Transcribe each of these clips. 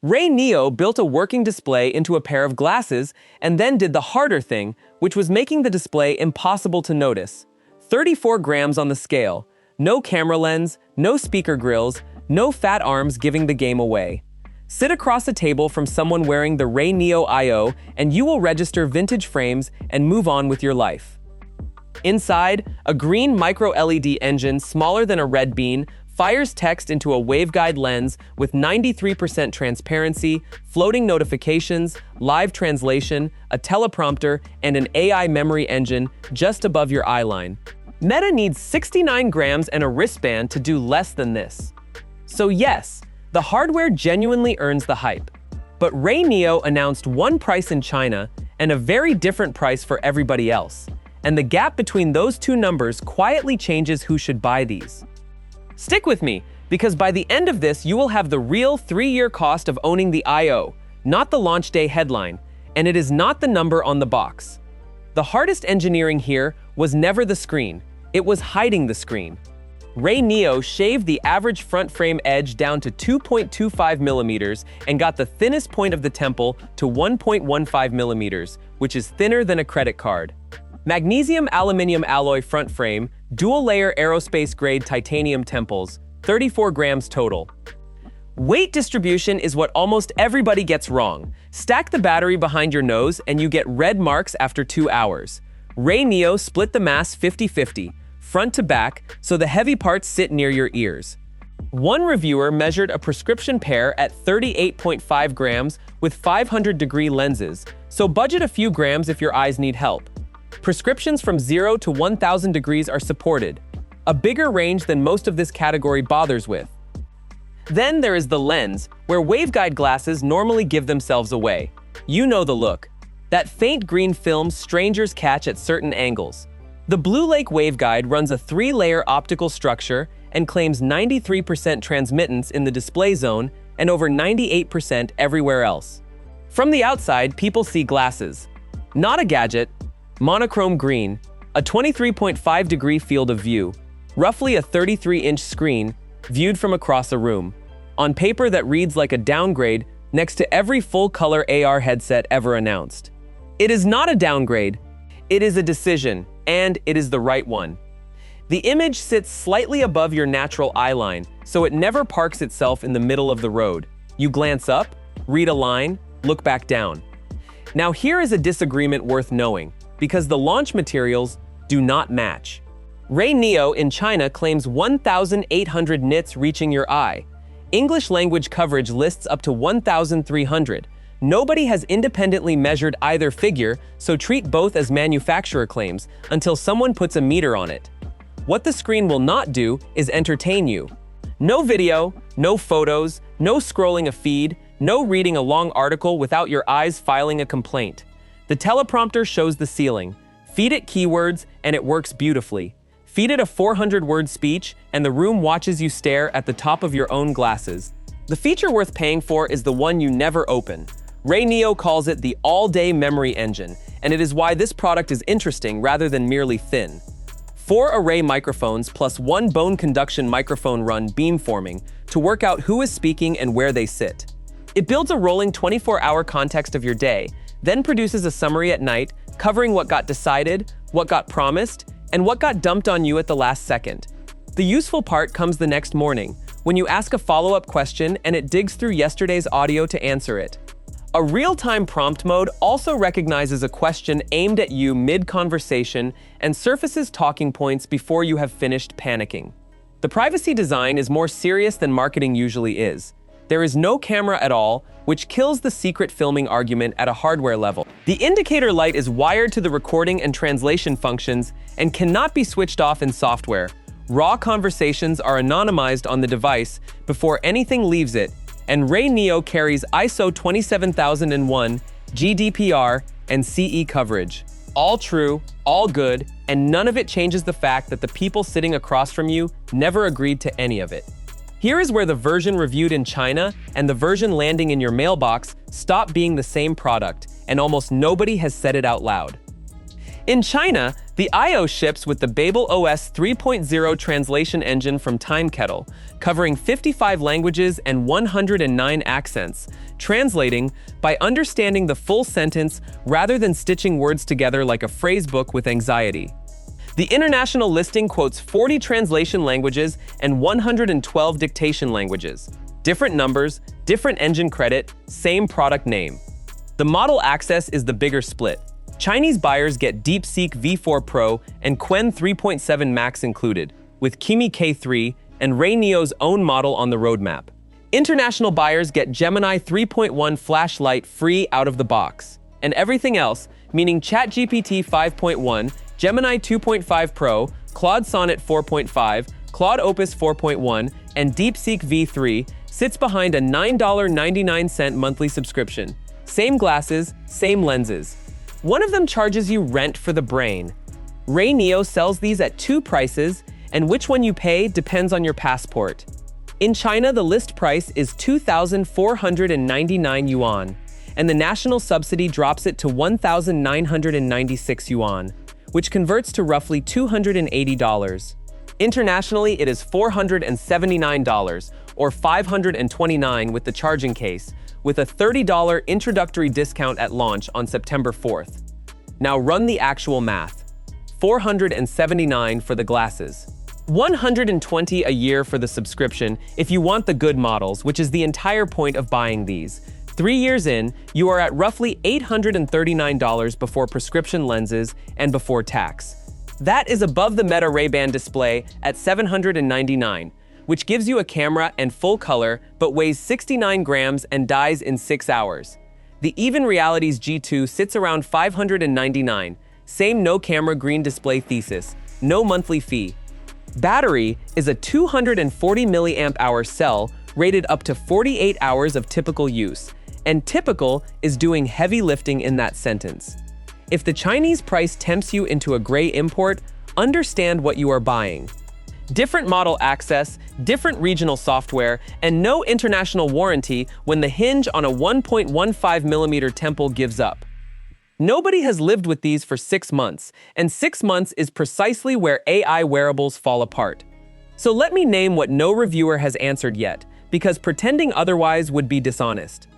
RayNeo built a working display into a pair of glasses and then did the harder thing, which was making the display impossible to notice. 34 grams on the scale, no camera lens, no speaker grills, no fat arms giving the game away. Sit across a table from someone wearing the RayNeo IO and you will register vintage frames and move on with your life. Inside, a green micro-LED engine smaller than a red bean fires text into a waveguide lens with 93% transparency, floating notifications, live translation, a teleprompter, and an AI memory engine just above your eye line. Meta needs 69 grams and a wristband to do less than this. So yes, the hardware genuinely earns the hype. But RayNeo announced one price in China and a very different price for everybody else. And the gap between those two numbers quietly changes who should buy these. Stick with me, because by the end of this, you will have the real 3-year cost of owning the IO, not the launch day headline, and it is not the number on the box. The hardest engineering here was never the screen, it was hiding the screen. RayNeo shaved the average front frame edge down to 2.25 millimeters and got the thinnest point of the temple to 1.15 millimeters, which is thinner than a credit card. Magnesium aluminum alloy front frame, dual-layer aerospace-grade titanium temples, 34 grams total. Weight distribution is what almost everybody gets wrong. Stack the battery behind your nose and you get red marks after 2 hours. RayNeo split the mass 50-50, front to back, so the heavy parts sit near your ears. One reviewer measured a prescription pair at 38.5 grams with 500-degree lenses, so budget a few grams if your eyes need help. Prescriptions from 0 to 1,000 degrees are supported, a bigger range than most of this category bothers with. Then there is the lens, where waveguide glasses normally give themselves away. You know the look. That faint green film strangers catch at certain angles. The Blue Lake waveguide runs a 3-layer optical structure and claims 93% transmittance in the display zone and over 98% everywhere else. From the outside, people see glasses. Not a gadget. Monochrome green, a 23.5-degree field of view, roughly a 33-inch screen, viewed from across a room. On paper that reads like a downgrade next to every full-color AR headset ever announced. It is not a downgrade, it is a decision, and it is the right one. The image sits slightly above your natural eye line, so it never parks itself in the middle of the road. You glance up, read a line, look back down. Now here is a disagreement worth knowing, because the launch materials do not match. RayNeo in China claims 1,800 nits reaching your eye. English language coverage lists up to 1,300. Nobody has independently measured either figure, so treat both as manufacturer claims until someone puts a meter on it. What the screen will not do is entertain you. No video, no photos, no scrolling a feed, no reading a long article without your eyes filing a complaint. The teleprompter shows the ceiling. Feed it keywords and it works beautifully. Feed it a 400-word speech and the room watches you stare at the top of your own glasses. The feature worth paying for is the one you never open. RayNeo calls it the all-day memory engine, and it is why this product is interesting rather than merely thin. 4 array microphones plus 1 bone conduction microphone run beamforming to work out who is speaking and where they sit. It builds a rolling 24-hour context of your day, then produces a summary at night, covering what got decided, what got promised, and what got dumped on you at the last second. The useful part comes the next morning, when you ask a follow-up question and it digs through yesterday's audio to answer it. A real-time prompt mode also recognizes a question aimed at you mid-conversation and surfaces talking points before you have finished panicking. The privacy design is more serious than marketing usually is. There is no camera at all, which kills the secret filming argument at a hardware level. The indicator light is wired to the recording and translation functions and cannot be switched off in software. Raw conversations are anonymized on the device before anything leaves it, and RayNeo carries ISO 27001, GDPR, and CE coverage. All true, all good, and none of it changes the fact that the people sitting across from you never agreed to any of it. Here is where the version reviewed in China and the version landing in your mailbox stop being the same product, and almost nobody has said it out loud. In China, the IO ships with the Babel OS 3.0 translation engine from TimeKettle, covering 55 languages and 109 accents, Translating, by understanding the full sentence rather than stitching words together like a phrasebook with anxiety. The international listing quotes 40 translation languages and 112 dictation languages. Different numbers, different engine credit, same product name. The model access is the bigger split. Chinese buyers get DeepSeek V4 Pro and Qwen 3.7 Max included, with Kimi K3 and RayNeo's own model on the roadmap. International buyers get Gemini 3.1 flashlight free out of the box. And everything else, meaning ChatGPT 5.1, Gemini 2.5 Pro, Claude Sonnet 4.5, Claude Opus 4.1, and DeepSeek V3, sits behind a $9.99 monthly subscription. Same glasses, same lenses. One of them charges you rent for the brain. RayNeo sells these at two prices, and which one you pay depends on your passport. In China, the list price is 2,499 yuan, and the national subsidy drops it to 1,996 yuan, which converts to roughly $280. Internationally, it is $479, or $529 with the charging case, with a $30 introductory discount at launch on September 4th. Now run the actual math. $479 for the glasses. $120 a year for the subscription if you want the good models, which is the entire point of buying these. 3 years in, you are at roughly $839 before prescription lenses and before tax. That is above the Meta Ray-Ban display at $799, which gives you a camera and full color but weighs 69 grams and dies in 6 hours. The Even Realities G2 sits around $599, same no camera green display thesis, no monthly fee. Battery is a 240 mAh cell rated up to 48 hours of typical use, and typical is doing heavy lifting in that sentence. If the Chinese price tempts you into a gray import, understand what you are buying. Different model access, different regional software, and no international warranty when the hinge on a 1.15mm temple gives up. Nobody has lived with these for 6 months, and 6 months is precisely where AI wearables fall apart. So let me name what no reviewer has answered yet, because pretending otherwise would be dishonest.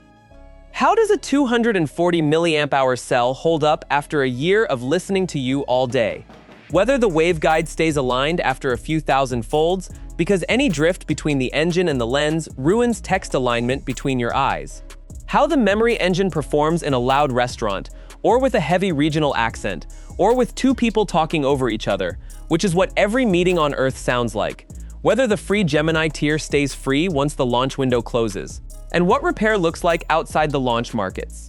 How does a 240 mAh cell hold up after a year of listening to you all day? Whether the waveguide stays aligned after a few thousand folds, because any drift between the engine and the lens ruins text alignment between your eyes. How the memory engine performs in a loud restaurant, or with a heavy regional accent, or with two people talking over each other, which is what every meeting on Earth sounds like. Whether the free Gemini tier stays free once the launch window closes, and what repair looks like outside the launch markets.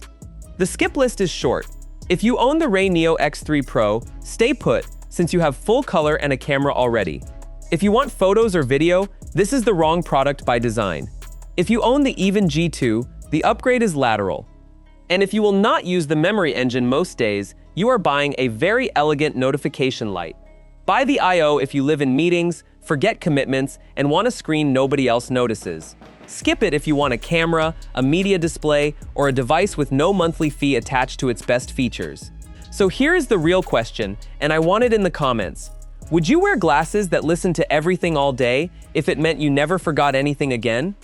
The skip list is short. If you own the RayNeo X3 Pro, stay put, since you have full color and a camera already. If you want photos or video, this is the wrong product by design. If you own the Even G2, the upgrade is lateral. And if you will not use the memory engine most days, you are buying a very elegant notification light. Buy the I/O if you live in meetings, forget commitments, and want a screen nobody else notices. Skip it if you want a camera, a media display, or a device with no monthly fee attached to its best features. So here is the real question, and I want it in the comments. Would you wear glasses that listen to everything all day if it meant you never forgot anything again?